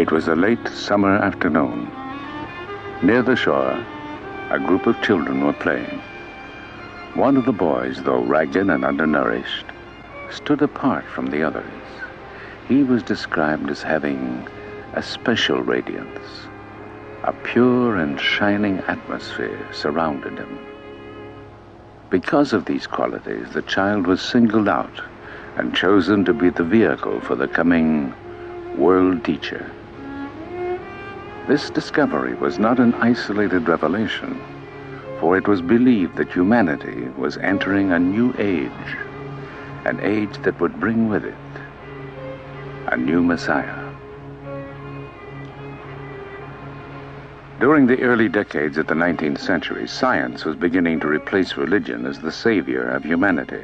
It was a late summer afternoon. Near the shore, a group of children were playing. One of the boys, though ragged and undernourished, stood apart from the others. He was described as having a special radiance. A pure and shining atmosphere surrounded him. Because of these qualities, the child was singled out and chosen to be the vehicle for the coming world teacher. This discovery was not an isolated revelation, for it was believed that humanity was entering a new age, an age that would bring with it a new Messiah. During the early decades of the 19th century, science was beginning to replace religion as the savior of humanity.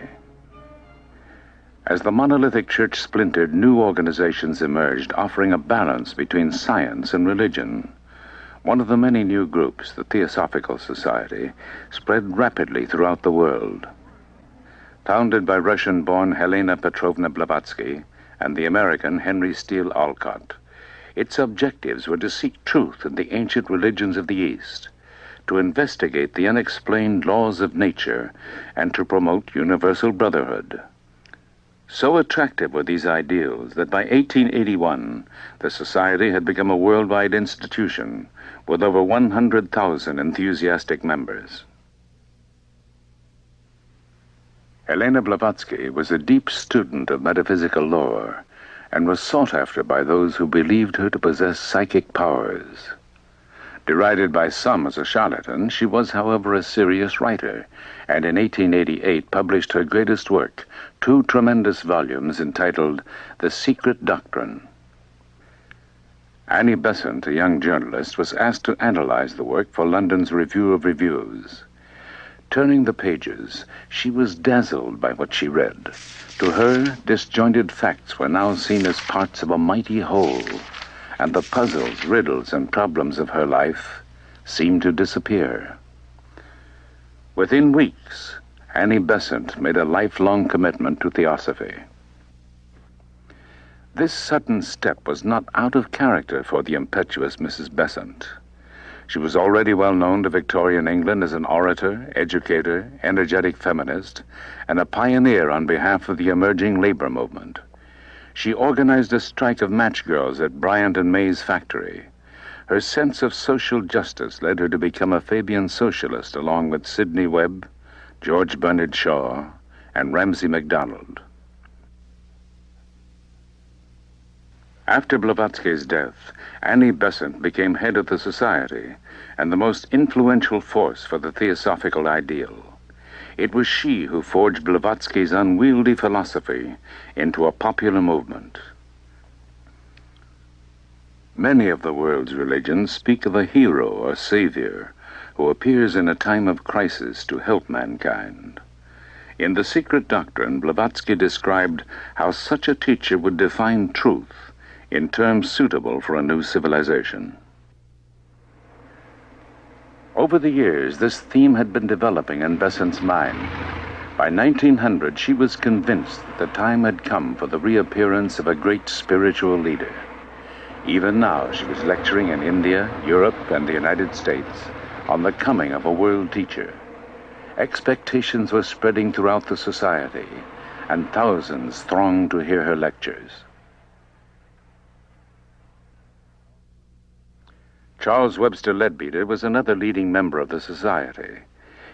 As the monolithic church splintered, new organizations emerged, offering a balance between science and religion. One of the many new groups, the Theosophical Society, spread rapidly throughout the world. Founded by Russian-born Helena Petrovna Blavatsky and the American Henry Steele Olcott, its objectives were to seek truth in the ancient religions of the East, to investigate the unexplained laws of nature, and to promote universal brotherhood. So attractive were these ideals that by 1881, the Society had become a worldwide institution with over 100,000 enthusiastic members. Helena Blavatsky was a deep student of metaphysical lore and was sought after by those who believed her to possess psychic powers. Derided by some as a charlatan, she was, however, a serious writer, and in 1888 published her greatest work, 2 tremendous volumes entitled The Secret Doctrine. Annie Besant, a young journalist, was asked to analyze the work for London's Review of Reviews. Turning the pages, she was dazzled by what she read. To her, disjointed facts were now seen as parts of a mighty whole, and the puzzles, riddles, and problems of her life seemed to disappear. Within weeks, Annie Besant made a lifelong commitment to theosophy. This sudden step was not out of character for the impetuous Mrs. Besant. She was already well known to Victorian England as an orator, educator, energetic feminist, and a pioneer on behalf of the emerging labor movement. She organized a strike of match girls at Bryant and May's factory. Her sense of social justice led her to become a Fabian socialist along with Sidney Webb, George Bernard Shaw, and Ramsay MacDonald. After Blavatsky's death, Annie Besant became head of the society and the most influential force for the theosophical ideal. It was she who forged Blavatsky's unwieldy philosophy into a popular movement. Many of the world's religions speak of a hero or savior who appears in a time of crisis to help mankind. In The Secret Doctrine, Blavatsky described how such a teacher would define truth in terms suitable for a new civilization. Over the years, this theme had been developing in Besant's mind. By 1900, she was convinced that the time had come for the reappearance of a great spiritual leader. Even now, she was lecturing in India, Europe, and the United States on the coming of a world teacher. Expectations were spreading throughout the society, and thousands thronged to hear her lectures. Charles Webster Leadbeater was another leading member of the society.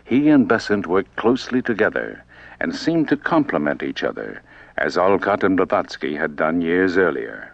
He and Besant worked closely together and seemed to complement each other, as Olcott and Blavatsky had done years earlier.